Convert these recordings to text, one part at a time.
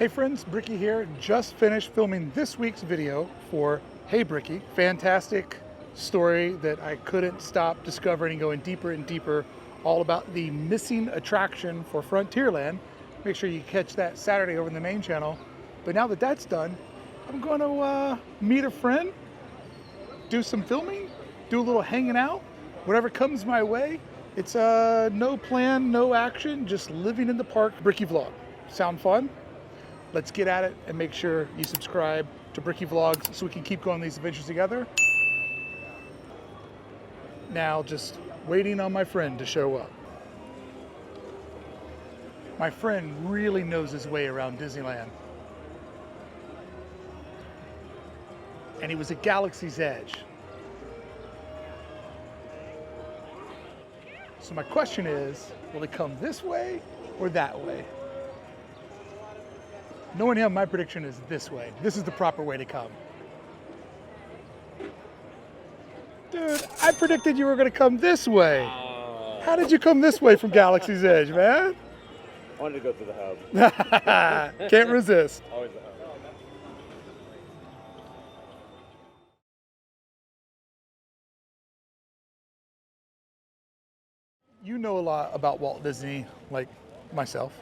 Hey friends, Brickey here. Just finished filming this week's video for Hey Brickey. Fantastic story that I couldn't stop discovering and going deeper and deeper, all about the missing attraction for Frontierland. Make sure you catch that Saturday over in the main channel. But now that that's done, I'm going to meet a friend, do some filming, do a little hanging out, whatever comes my way. It's no plan, no action, just living in the park Brickey vlog. Sound fun? Let's get at it and make sure you subscribe to Brickey Vlogs so we can keep going these adventures together. Now just waiting on my friend to show up. My friend really knows his way around Disneyland. And he was at Galaxy's Edge. So my question is, will it come this way or that way? Knowing him, my prediction is this way. This is the proper way to come. Dude, I predicted you were going to come this way. How did you come this way from Galaxy's Edge, man? I wanted to go through the hub. Can't resist. Always the hub. You know a lot about Walt Disney, like myself.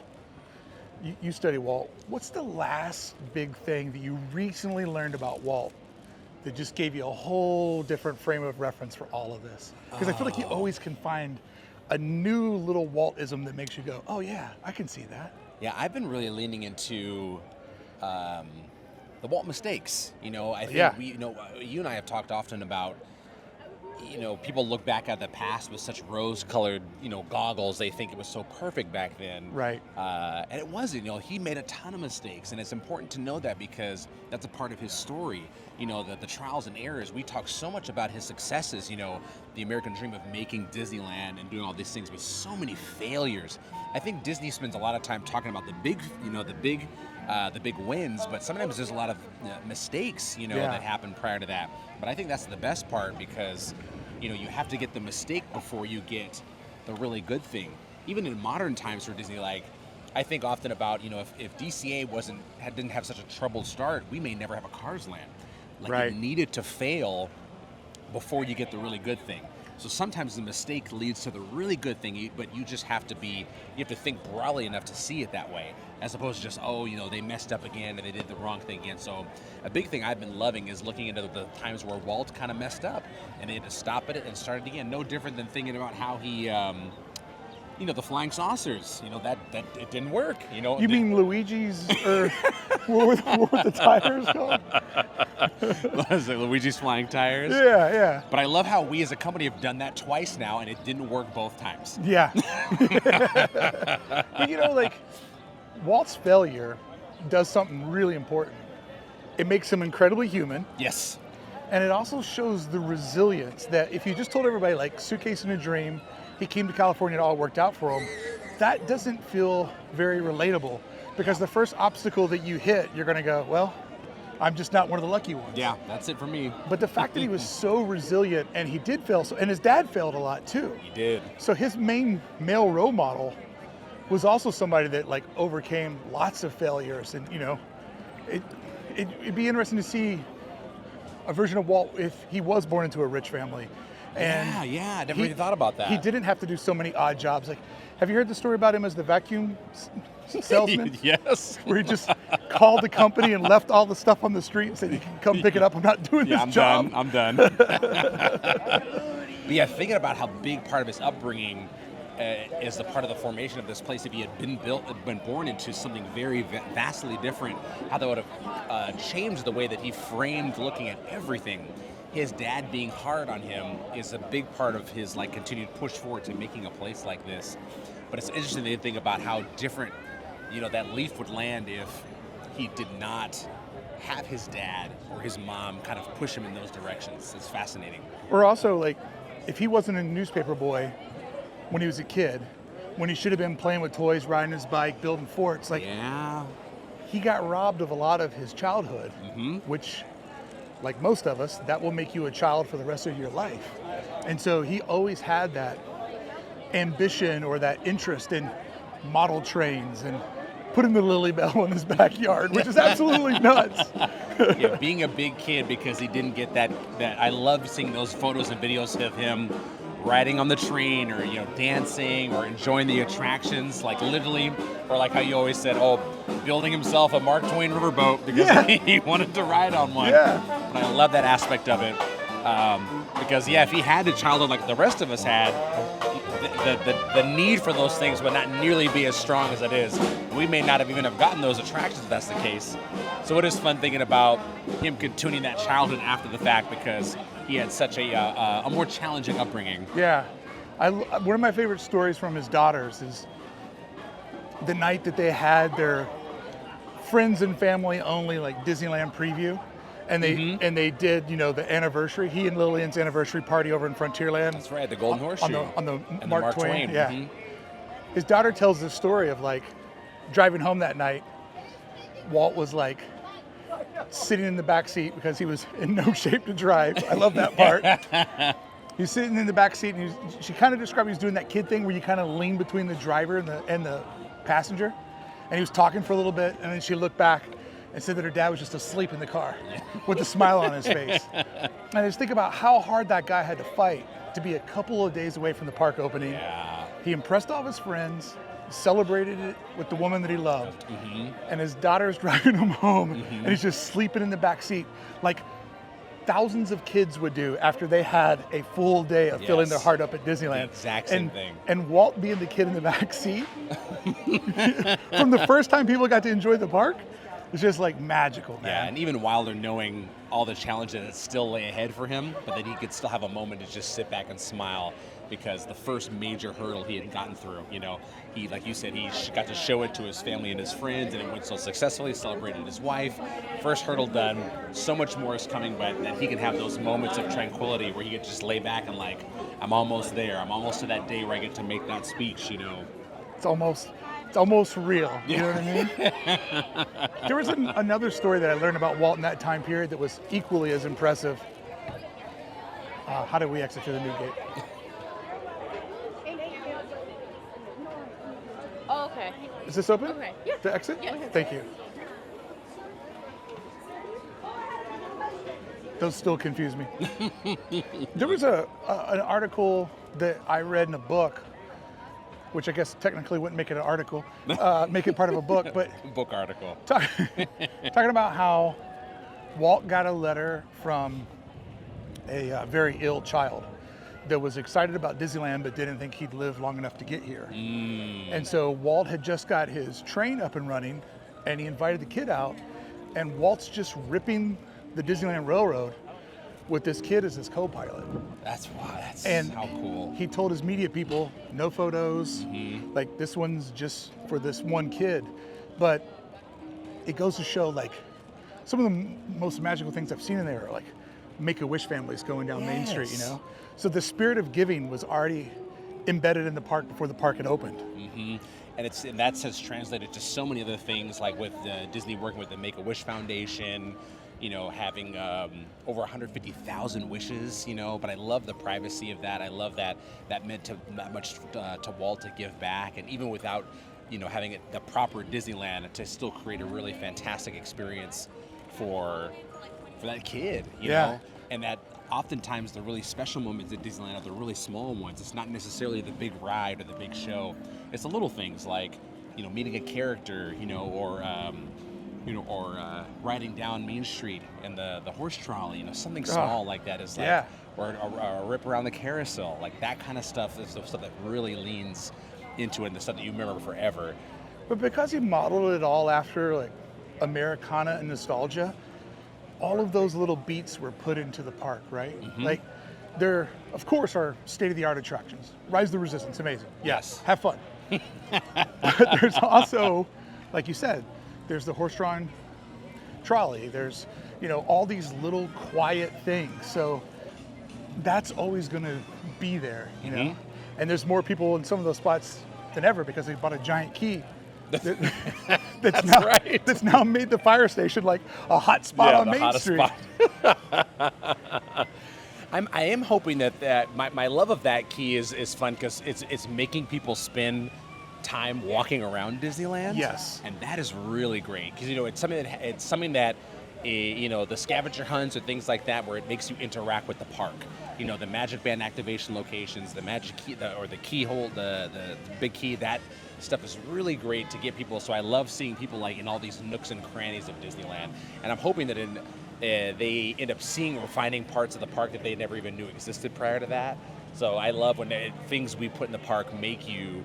You study Walt. What's the last big thing that you recently learned about Walt that just gave you a whole different frame of reference for all of this? Because I feel like you always can find a new little Waltism that makes you go, oh yeah, I can see that. Yeah, I've been really leaning into the Walt mistakes. You know, I think you and I have talked often about, people look back at the past with such rose-colored, goggles. They think it was so perfect back then. Right. And it wasn't. He made a ton of mistakes, and it's important to know that because that's a part of his story. The trials and errors. We talk so much about his successes. The American dream of making Disneyland and doing all these things with so many failures. I think Disney spends a lot of time talking about the big wins, but sometimes there's a lot of mistakes, that happen prior to that. But I think that's the best part because, you have to get the mistake before you get the really good thing. Even in modern times for Disney, I think often about, if DCA didn't have such a troubled start, we may never have a Cars Land. Right. It needed to fail before you get the really good thing. So sometimes the mistake leads to the really good thing, but you just have to think broadly enough to see it that way, as opposed to just, they messed up again and they did the wrong thing again. So a big thing I've been loving is looking into the times where Walt kind of messed up and they had to stop it and start it again. No different than thinking about how he, the flying saucers, that it didn't work. You mean Luigi's, or what were the tires called? Was it Luigi's flying tires? Yeah. But I love how we as a company have done that twice now, and it didn't work both times. Yeah. But Walt's failure does something really important. It makes him incredibly human. Yes. And it also shows the resilience that if you just told everybody, suitcase and a dream, he came to California and it all worked out for him, that doesn't feel very relatable. Because the first obstacle that you hit, you're going to go, well, I'm just not one of the lucky ones. Yeah, that's it for me. But the fact that he was so resilient, and he did fail, and his dad failed a lot too. He did. So his main male role model was also somebody that overcame lots of failures. And it'd be interesting to see a version of Walt if he was born into a rich family. And yeah, I never even thought about that. He didn't have to do so many odd jobs. Have you heard the story about him as the vacuum salesman? Yes. Where he just called the company and left all the stuff on the street and said, you can come pick it up. I'm not doing this job. I'm done. But yeah, thinking about how big part of his upbringing is the part of the formation of this place. If he had been born into something very vastly different, how that would have changed the way that he framed looking at everything. His dad being hard on him is a big part of his continued push forward to making a place like this. But it's interesting to think about how different, that leaf would land if he did not have his dad or his mom kind of push him in those directions. It's fascinating. Or also, if he wasn't a newspaper boy when he was a kid, when he should have been playing with toys, riding his bike, building forts, he got robbed of a lot of his childhood, which, like most of us, that will make you a child for the rest of your life. And so he always had that ambition or that interest in model trains and putting the Lily Bell in his backyard, which is absolutely nuts. Yeah, being a big kid because he didn't get that. I love seeing those photos and videos of him riding on the train, or dancing, or enjoying the attractions, like literally, or like how you always said, building himself a Mark Twain riverboat because he wanted to ride on one. Yeah. But I love that aspect of it, because if he had a childhood like the rest of us had, the need for those things would not nearly be as strong as it is. We may not have even have gotten those attractions if that's the case. So it is fun thinking about him continuing that childhood after the fact, because he had such a more challenging upbringing. Yeah. One of my favorite stories from his daughters is the night that they had their friends and family only like Disneyland preview. And they did, the anniversary. He and Lillian's anniversary party over in Frontierland. That's right, the Golden Horseshoe. On the and Mark the Twain. Yeah. Mhm. His daughter tells the story of like driving home that night. Walt was like sitting in the back seat because he was in no shape to drive. I love that part. He's sitting in the back seat, and she kind of described he was doing that kid thing where you kind of lean between the driver and the passenger. And he was talking for a little bit, and then she looked back and said that her dad was just asleep in the car with a smile on his face. And I just think about how hard that guy had to fight to be a couple of days away from the park opening. Yeah. He impressed all of his friends, celebrated it with the woman that he loved, and his daughter's driving him home, and he's just sleeping in the back seat like thousands of kids would do after they had a full day of filling their heart up at Disneyland. The exact same thing. And Walt being the kid in the back seat, from the first time people got to enjoy the park, it's just like magical, man. Yeah, and even Wilder knowing all the challenges that still lay ahead for him, but that he could still have a moment to just sit back and smile, because the first major hurdle he had gotten through, he, like you said, he got to show it to his family and his friends, and it went so successfully, celebrated his wife. First hurdle done, so much more is coming, but that he can have those moments of tranquility where he could just lay back and like, I'm almost there. I'm almost to that day where I get to make that speech, It's almost real. You know what I mean? There was another story that I learned about Walt in that time period that was equally as impressive. How did we exit to the new gate? Oh, okay. Is this open? Okay. Yeah. To exit? Yeah. Thank you. Those still confuse me. There was an article that I read in a book, which I guess technically wouldn't make it an article, make it part of a book, but book article. Talking about how Walt got a letter from a very ill child that was excited about Disneyland but didn't think he'd live long enough to get here. And so Walt had just got his train up and running, and he invited the kid out, and Walt's just ripping the Disneyland Railroad with this kid as his co-pilot. That's wow, that's And how cool. he told his media people, no photos, like this one's just for this one kid. But it goes to show like some of the most magical things I've seen in there are like Make-A-Wish families going down Main Street, So the spirit of giving was already embedded in the park before the park had opened. And that has translated to so many other things, like with Disney working with the Make-A-Wish Foundation, having over 150,000 wishes, but I love the privacy of that. I love that meant that much to Walt to give back, and even without, having the proper Disneyland, to still create a really fantastic experience for that kid, you know? And that oftentimes the really special moments at Disneyland are the really small ones. It's not necessarily the big ride or the big show. It's the little things like, meeting a character, or riding down Main Street in the horse trolley, something small like that is like, or a rip around the carousel, like that kind of stuff is the stuff that really leans into it, and the stuff that you remember forever. But because he modeled it all after like Americana and nostalgia, all of those little beats were put into the park, right? Like there, of course, are state-of-the-art attractions. Rise of the Resistance, amazing. Yes. Have fun. But there's also, like you said, there's the horse-drawn trolley. There's, all these little quiet things. So that's always going to be there, you know? And there's more people in some of those spots than ever because they bought a giant key that's now made the fire station like a hot spot on Main Street. I am hoping that my love of that key is fun because it's making people spend time walking around Disneyland. Yes. And that is really great because, it's something that the scavenger hunts or things like that where it makes you interact with the park. The Magic Band activation locations, the Magic Key, the keyhole, the big key, that stuff is really great to get people. So I love seeing people like in all these nooks and crannies of Disneyland. And I'm hoping that they end up seeing or finding parts of the park that they never even knew existed prior to that. So I love when things we put in the park make you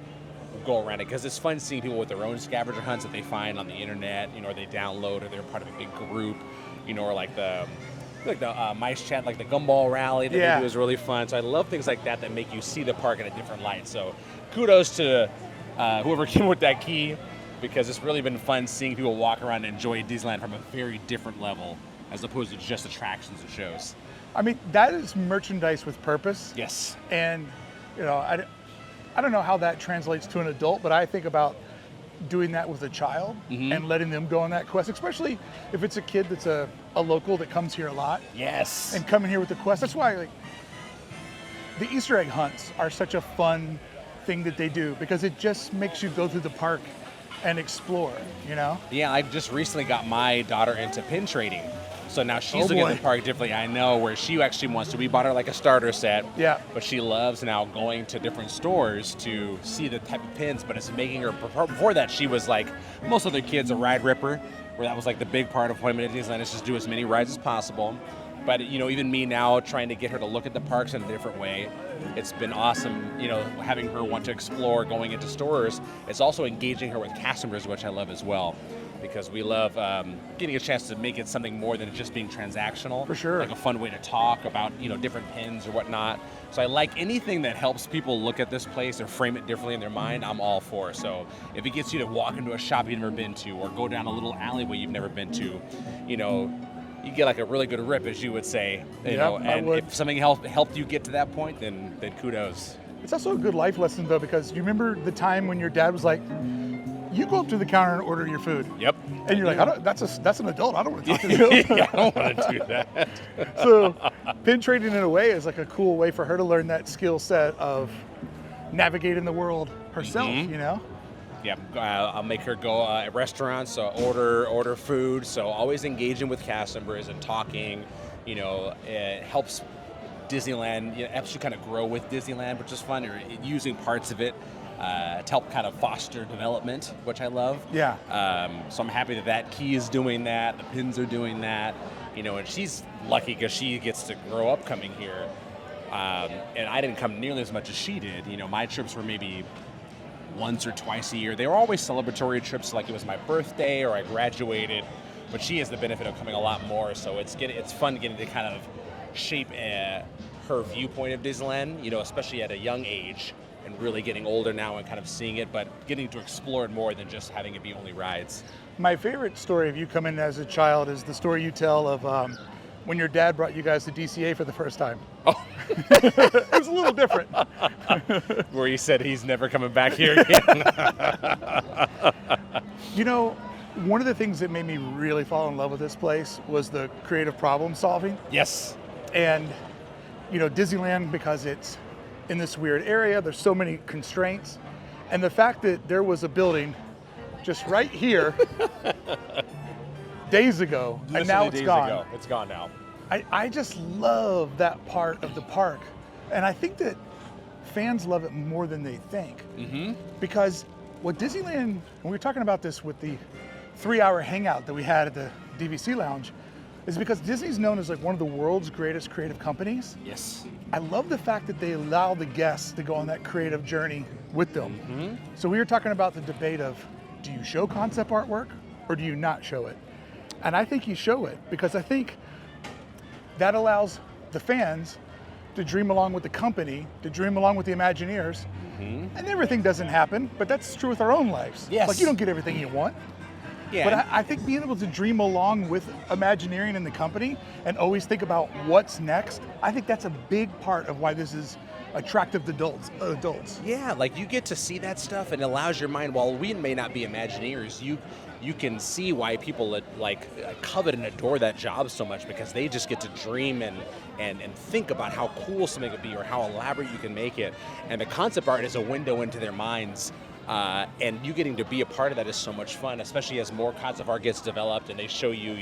go around it, because it's fun seeing people with their own scavenger hunts that they find on the internet, or they download, or they're part of a big group, or like the mice chat, like the gumball rally that they do is really fun. So I love things like that make you see the park in a different light. So kudos to whoever came with that key, because it's really been fun seeing people walk around and enjoy Disneyland from a very different level as opposed to just attractions and shows. I mean, that is merchandise with purpose. Yes. And, I don't know how that translates to an adult, but I think about doing that with a child and letting them go on that quest, especially if it's a kid that's a local that comes here a lot. Yes. And coming here with the quest. That's why the Easter egg hunts are such a fun thing that they do, because it just makes you go through the park and explore, Yeah, I just recently got my daughter into pin trading. So now she's looking at the park differently. I know where she actually wants to. We bought her like a starter set. Yeah. But she loves now going to different stores to see the type of pins. But it's making her, before that, she was like most other kids, a ride ripper, where that was like the big part of appointment at Disneyland is just do as many rides as possible. But, even me now trying to get her to look at the parks in a different way, it's been awesome, having her want to explore going into stores. It's also engaging her with cast members, which I love as well, because we love getting a chance to make it something more than just being transactional. For sure. Like a fun way to talk about, different pins or whatnot. So I like anything that helps people look at this place or frame it differently in their mind, I'm all for. So if it gets you to walk into a shop you've never been to or go down a little alleyway you've never been to, you get like a really good rip, as you would say, and if something helped you get to that point, then kudos. It's also a good life lesson, though, because you remember the time when your dad was like, you go up to the counter and order your food. Yep. And you're like, that's an adult. I don't want to talk to you. Yeah, I don't want to do that. So pin trading in a way is like a cool way for her to learn that skill set of navigating the world herself, Yeah, I'll make her go at restaurants, so order food. So always engaging with cast members and talking. It helps Disneyland. Helps you kind of grow with Disneyland, which is fun. Or using parts of it to help kind of foster development, which I love. Yeah. So I'm happy that key is doing that. The pins are doing that. And she's lucky because she gets to grow up coming here. And I didn't come nearly as much as she did. My trips were maybe once or twice a year. They were always celebratory trips, like it was my birthday or I graduated, but she has the benefit of coming a lot more, so it's fun getting to kind of shape her viewpoint of Disneyland, especially at a young age, and really getting older now and kind of seeing it, but getting to explore it more than just having it be only rides. My favorite story of you coming as a child is the story you tell of when your dad brought you guys to DCA for the first time. Oh. It was a little different. Where he said he's never coming back here again. One of the things that made me really fall in love with this place was the creative problem solving. Yes. And, Disneyland, because it's in this weird area, there's so many constraints. And the fact that there was a building just right here days ago, and now it's gone. It's gone now. I just love that part of the park. And I think that fans love it more than they think. Mm-hmm. Because what Disneyland, and we were talking about this with the 3-hour hangout that we had at the DVC Lounge, is because Disney's known as like one of the world's greatest creative companies. Yes. I love the fact that they allow the guests to go on that creative journey with them. Mm-hmm. So we were talking about the debate of, do you show concept artwork or do you not show it? And I think you show it, because I think that allows the fans to dream along with the company, to dream along with the Imagineers. Mm-hmm. And everything doesn't happen, but that's true with our own lives. Yes. Like, you don't get everything you want. Yeah. But I think being able to dream along with Imagineering and the company and always think about what's next, I think that's a big part of why this is attractive to adults. Yeah, like you get to see that stuff, and it allows your mind, while we may not be Imagineers, you can see why people covet and adore that job so much, because they just get to dream and think about how cool something could be or how elaborate you can make it. And the concept art is a window into their minds And you getting to be a part of that is so much fun, especially as more concept of art gets developed and they show you,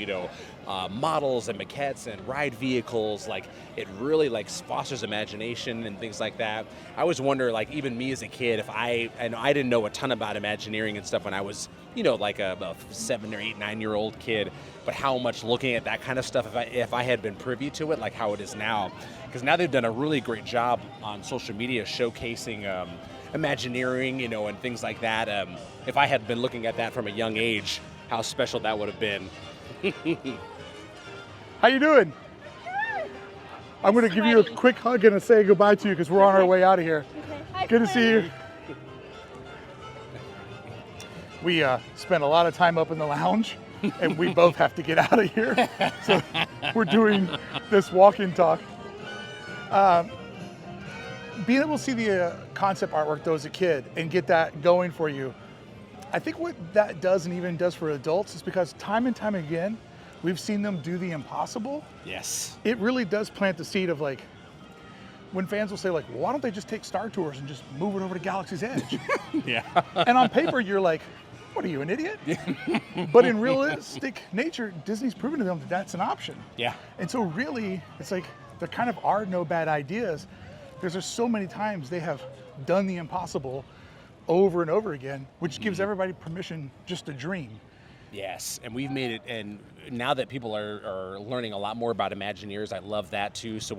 models and maquettes and ride vehicles. Like, it really like fosters imagination and things like that. I always wonder, like, even me as a kid, if I didn't know a ton about Imagineering and stuff when I was, like a 7 or 8, 9-year-old kid, but how much looking at that kind of stuff, if I had been privy to it, like how it is now. Because now they've done a really great job on social media showcasing Imagineering, and things like that. If I had been looking at that from a young age, how special that would have been. How you doing? I'm going to give you a quick hug and say goodbye to you because we're on our way out of here. Okay. Hi, Good to see you. We spent a lot of time up in the lounge, and we both have to get out of here. So we're doing this walk and talk. Being able to see the concept artwork though as a kid and get that going for you, I think what that does and even does for adults is because time and time again, we've seen them do the impossible. Yes. It really does plant the seed of like, when fans will say like, well, why don't they just take Star Tours and just move it over to Galaxy's Edge? Yeah. And on paper, you're like, what are you, an idiot? But in realistic nature, Disney's proven to them that that's an option. Yeah. And so really, it's like, there kind of are no bad ideas. There's so many times they have done the impossible over and over again, which gives everybody permission just to dream. Yes, and we've made it, and now that people are learning a lot more about Imagineers, I love that too. So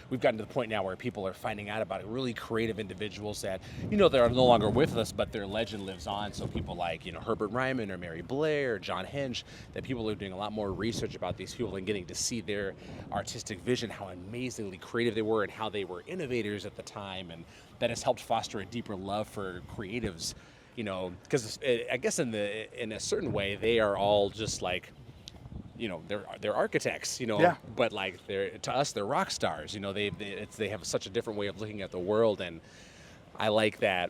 we've gotten to the point now where people are finding out about really creative individuals that, they're no longer with us, but their legend lives on. So people like, Herbert Ryman or Mary Blair, or John Henge, that people are doing a lot more research about these people and getting to see their artistic vision, how amazingly creative they were and how they were innovators at the time. And that has helped foster a deeper love for creatives. Because I guess in a certain way they are all just like, they're architects, Yeah. but like to us they're rock stars. They have such a different way of looking at the world, and I like that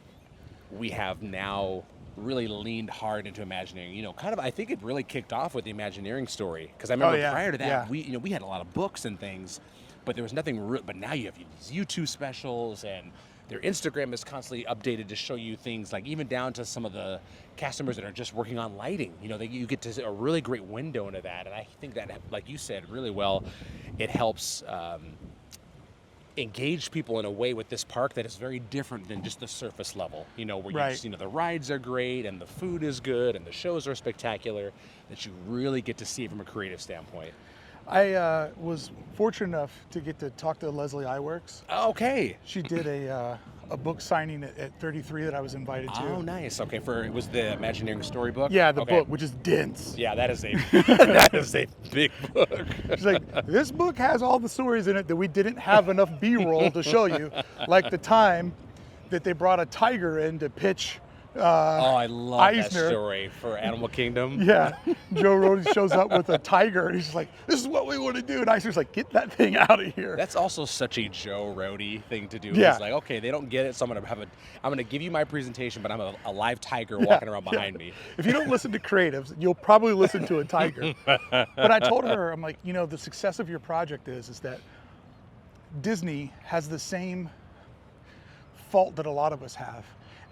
we have now really leaned hard into Imagineering. I think it really kicked off with the Imagineering story, because I remember prior to that we had a lot of books and things, but there was nothing. But now you have these YouTube specials, and their Instagram is constantly updated to show you things like even down to some of the cast members that are just working on lighting. You get to a really great window into that, and I think that, like you said really well, it helps engage people in a way with this park that is very different than just the surface level. Where you just, the rides are great and the food is good and the shows are spectacular, that you really get to see it from a creative standpoint. I was fortunate enough to get to talk to Leslie Iwerks. Okay. She did a book signing at 33 that I was invited to. Oh, nice. Okay, it was the Imagineering storybook? Yeah, the book, which is dense. Yeah, that is a big book. She's like, this book has all the stories in it that we didn't have enough B-roll to show you, like the time that they brought a tiger in to pitch I love Eisner. that story for Animal Kingdom. Yeah, Joe Rohde shows up with a tiger, and he's just like, this is what we want to do. And Eisner's like, get that thing out of here. That's also such a Joe Rohde thing to do. Yeah. He's like, okay, they don't get it, so I'm gonna give you my presentation, but I'm a live tiger walking around behind me. If you don't listen to creatives, you'll probably listen to a tiger. But I told her, I'm like, the success of your project is that Disney has the same fault that a lot of us have.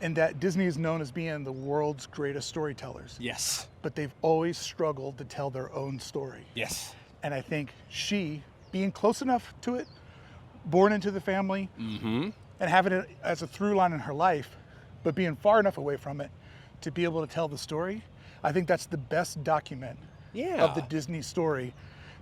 And that Disney is known as being the world's greatest storytellers. Yes. But they've always struggled to tell their own story. Yes. And I think she, being close enough to it, born into the family, and having it as a through line in her life, but being far enough away from it to be able to tell the story, I think that's the best document of the Disney story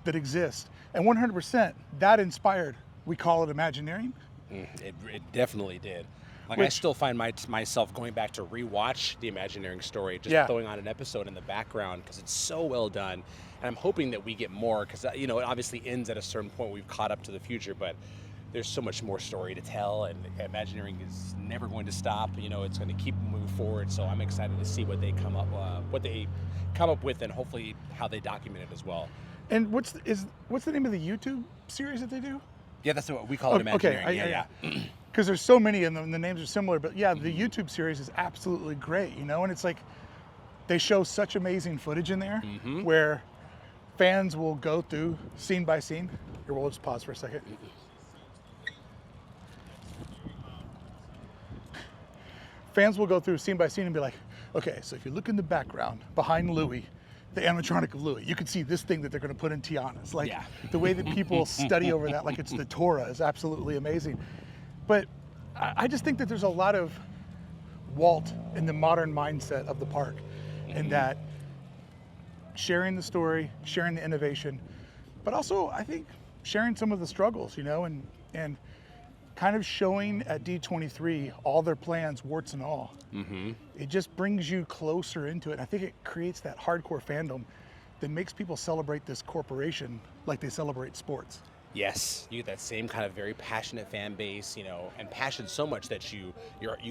that exists. And 100%, that inspired, we call it Imagineering. It definitely did. I still find myself going back to rewatch the Imagineering story, just throwing on an episode in the background because it's so well done. And I'm hoping that we get more because, it obviously ends at a certain point. We've caught up to the future, but there's so much more story to tell, and Imagineering is never going to stop. It's going to keep moving forward. So I'm excited to see what they come up with, and hopefully how they document it as well. And what's the name of the YouTube series that they do? Yeah, that's what we call it, Imagineering. Okay, because there's so many of them, and the names are similar. But yeah, the YouTube series is absolutely great, and it's like they show such amazing footage in there where fans will go through scene by scene. Here, we'll just pause for a second. fans will go through scene by scene and be like, okay, so if you look in the background behind Louis, the animatronic of Louis, you can see this thing that they're going to put in Tiana's. Like the way that people study over that, like it's the Torah, is absolutely amazing. But I just think that there's a lot of Walt in the modern mindset of the park, in that sharing the story, sharing the innovation, but also I think sharing some of the struggles, you know, and kind of showing at D23 all their plans, warts and all. It just brings you closer into it. I think it creates that hardcore fandom that makes people celebrate this corporation like they celebrate sports. Yes, you get that same kind of very passionate fan base, you know, and passion so much that you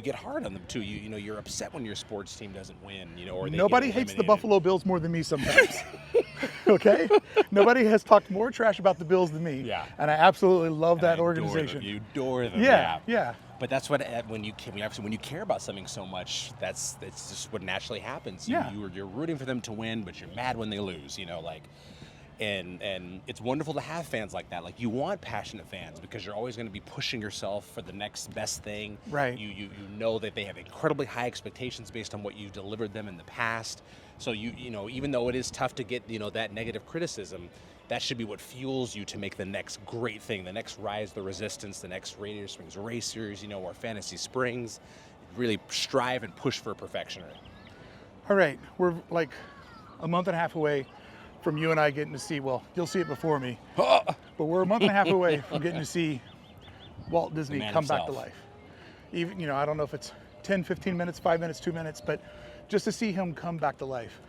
get hard on them too. You know, you're upset when your sports team doesn't win, you know, or nobody hates the Buffalo Bills more than me sometimes. Okay, nobody has talked more trash about the Bills than me. Yeah, and I absolutely love that organization. You adore them. Yeah. But that's what when you care about something so much, that's just what naturally happens. You're rooting for them to win, but you're mad when they lose. You know, like. And it's wonderful to have fans like that. Like, you want passionate fans because you're always going to be pushing yourself for the next best thing. Right. You know that they have incredibly high expectations based on what you've delivered them in the past. So you know, even though it is tough to get, you know, that negative criticism, that should be what fuels you to make the next great thing, the next Rise of the Resistance, the next Radiator Springs Racers, you know, or Fantasy Springs. Really strive and push for perfection. All right, we're like a month and a half away from you and I getting to see, well, you'll see it before me, but we're a month and a half away from getting to see Walt Disney come back to life. Even, you know, I don't know if it's 10, 15 minutes, 5 minutes, 2 minutes, but just to see him come back to life.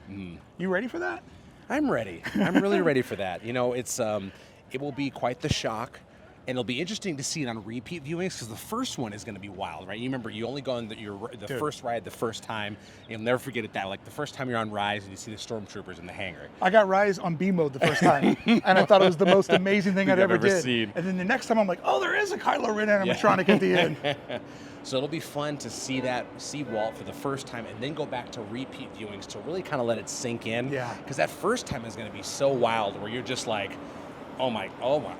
You ready for that? I'm ready. I'm really ready for that. You know, it will be quite the shock. And it'll be interesting to see it on repeat viewings because the first one is going to be wild, right? You remember, you only go on the first ride the first time. You'll never forget it. That like the first time you're on Rise and you see the stormtroopers in the hangar. I got Rise on B mode the first time, and I thought it was the most amazing thing I'd ever did. Seen. And then the next time I'm like, oh, there is a Kylo Ren animatronic at the end. So it'll be fun to see Walt for the first time, and then go back to repeat viewings to really kind of let it sink in. Yeah. Because that first time is going to be so wild, where you're just like, oh my,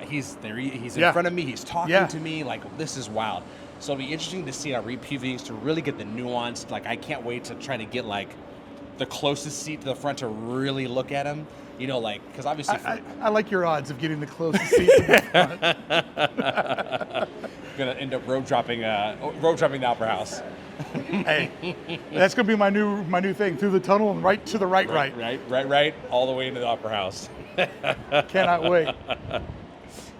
he's there, he's in front of me, he's talking to me, like, this is wild. So it'll be interesting to see our repeat viewings to really get the nuance. Like, I can't wait to try to get, like, the closest seat to the front to really look at him. You know, like, because obviously... I like your odds of getting the closest seat to the front. Gonna end up road dropping the Opera House. Hey, that's gonna be my new thing, through the tunnel and right to the right, all the way into the Opera House. Cannot wait.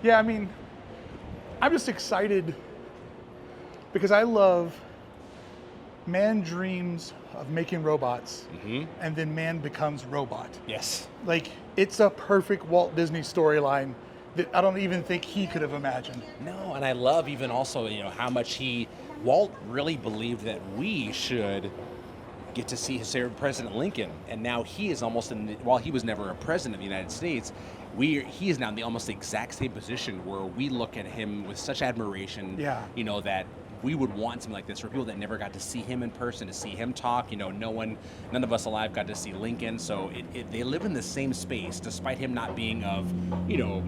Yeah, I mean, I'm just excited because I love man dreams of making robots, and then man becomes robot. Yes. Like, it's a perfect Walt Disney storyline that I don't even think he could have imagined. No, and I love even also, you know, how much Walt really believed that we should get to see his favorite President Lincoln, and now he is almost while he was never a president of the United States, he is now in almost the exact same position where we look at him with such admiration. Yeah. You know, that we would want something like this for people that never got to see him in person, to see him talk. You know, none of us alive got to see Lincoln, so they live in the same space, despite him not being of, you know,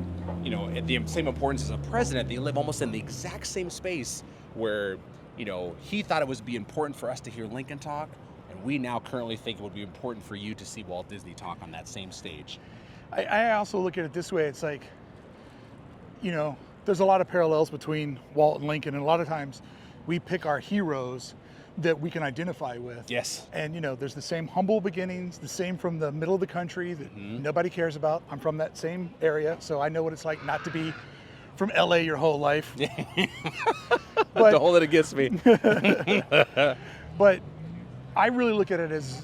the same importance as a president. They live almost in the exact same space where, you know, he thought it would be important for us to hear Lincoln talk, and we now currently think it would be important for you to see Walt Disney talk on that same stage. I also look at it this way. It's like, you know, there's a lot of parallels between Walt and Lincoln, and a lot of times we pick our heroes that we can identify with. Yes. And, you know, there's the same humble beginnings, the same from the middle of the country that nobody cares about. I'm from that same area, so I know what it's like not to be from LA your whole life. But don't hold it against me. But I really look at it as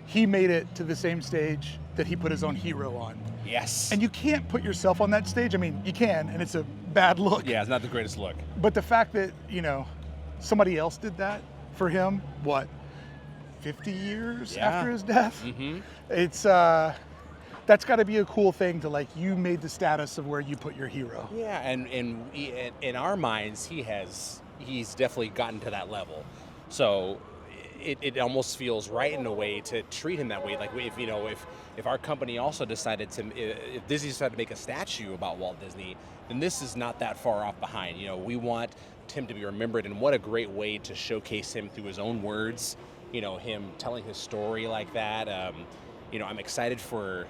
he made it to the same stage that he put his own hero on. Yes. And you can't put yourself on that stage. I mean, you can, and it's a bad look. Yeah, it's not the greatest look. But the fact that, you know, somebody else did that for him, 50 years after his death? It's, that's got to be a cool thing to, like, you made the status of where you put your hero. Yeah, and in our minds, he's definitely gotten to that level. So it almost feels right in a way to treat him that way. Like, if our company also decided if Disney decided to make a statue about Walt Disney, then this is not that far off behind. You know, we want him to be remembered, and what a great way to showcase him through his own words. Him telling his story like that. I'm excited for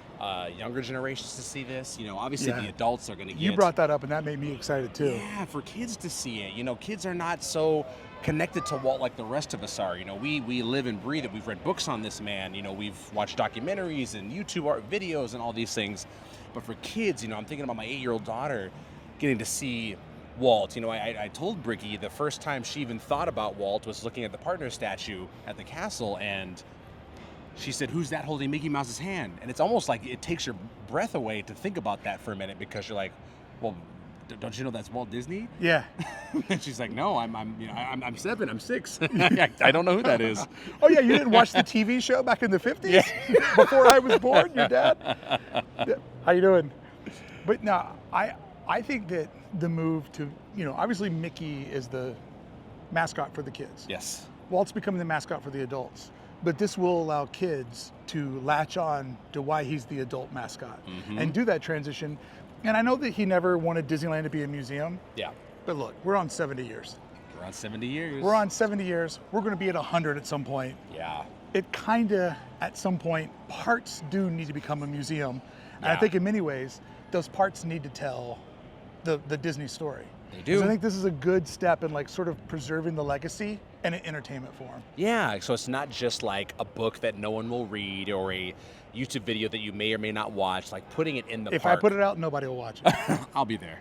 younger generations to see this. Obviously the adults are going to get. You brought that up, and that made me excited too. Yeah, for kids to see it. Kids are not so connected to Walt like the rest of us are. We live and breathe it. We've read books on this man. We've watched documentaries and YouTube art videos and all these things. But for kids, I'm thinking about my 8-year-old daughter getting to see Walt. I told Brickey the first time she even thought about Walt was looking at the partner statue at the castle, and she said, "Who's that holding Mickey Mouse's hand?" And it's almost like it takes your breath away to think about that for a minute, because you're like, well, don't you know that's Walt Disney? Yeah. And she's like, "No, I'm 7, I'm 6. I don't know who that is." Oh yeah, you didn't watch the TV show back in the 50s? Yeah. Before I was born, your dad? How you doing? But no, I think that the move to, obviously Mickey is the mascot for the kids. Yes. Walt's becoming the mascot for the adults. But this will allow kids to latch on to why he's the adult mascot and do that transition. And I know that he never wanted Disneyland to be a museum. Yeah. But look, we're on 70 years. We're on 70 years. We're on 70 years. We're going to be at 100 at some point. Yeah. It kind of, at some point, parts do need to become a museum. And Yeah. I think in many ways, those parts need to tell the Disney story. They do. I think this is a good step in sort of preserving the legacy in an entertainment form. Yeah, so it's not just like a book that no one will read or a YouTube video that you may or may not watch, like putting it in the If park. I put it out, nobody will watch it. I'll be there.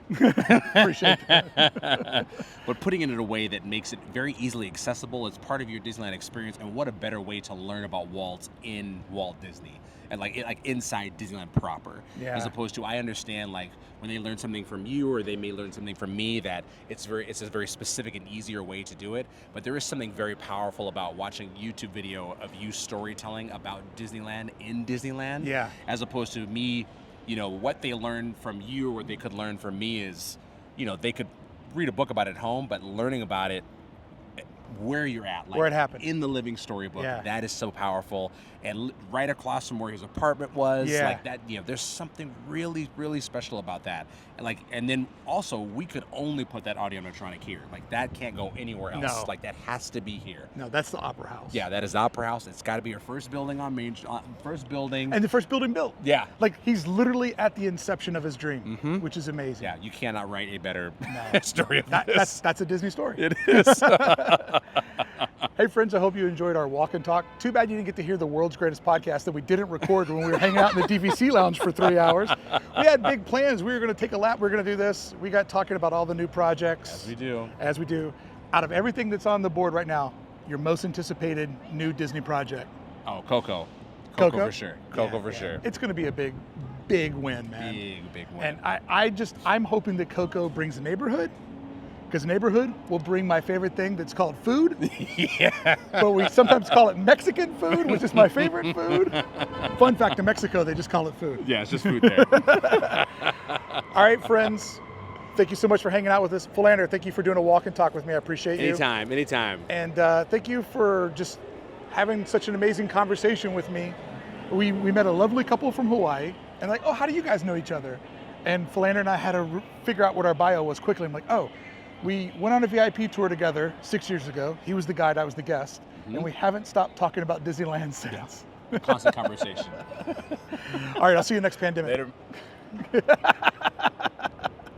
Appreciate that. But putting it in a way that makes it very easily accessible, it's part of your Disneyland experience, and what a better way to learn about Walt in Walt Disney. And like inside Disneyland proper, as opposed to, I understand like when they learn something from you or they may learn something from me, that it's a very specific and easier way to do it. But there is something very powerful about watching YouTube video of you storytelling about Disneyland in Disneyland, as opposed to me. What they learn from you or what they could learn from me is, they could read a book about it at home, but learning about it where you're at, like where it happened in the living storybook, that is so powerful. And right across from where his apartment was, like that, there's something really, really special about that. And then also we could only put that audio animatronic here. Like that can't go anywhere else. No. Like that has to be here. No, that's the Opera House. Yeah, that is the Opera House. It's got to be our first building on first building. And the first building built. Yeah. Like he's literally at the inception of his dream, which is amazing. Yeah, you cannot write a better story of this. That's a Disney story. It is. Hey friends, I hope you enjoyed our walk and talk. Too bad you didn't get to hear the world's greatest podcast that we didn't record when we were hanging out in the DVC lounge for 3 hours. We had big plans. We were going to take a lap. We were going to do this. We got talking about all the new projects. As we do. Out of everything that's on the board right now, your most anticipated new Disney project? Oh, Coco. Coco for sure. Coco for sure. It's going to be a big, big win, man. Big win. And I'm hoping that Coco brings a neighborhood. Because neighborhood will bring my favorite thing that's called food. Yeah. But we sometimes call it Mexican food, which is my favorite food. Fun fact, in Mexico, they just call it food. Yeah, it's just food there. All right, friends. Thank you so much for hanging out with us. Philander, thank you for doing a walk and talk with me. I appreciate you. Anytime. And thank you for just having such an amazing conversation with me. We met a lovely couple from Hawaii. And like, oh, how do you guys know each other? And Philander and I had to figure out what our bio was quickly. I'm like, oh. We went on a VIP tour together 6 years ago. He was the guide, I was the guest. And we haven't stopped talking about Disneyland since. Constant conversation. All right, I'll see you next pandemic. Later.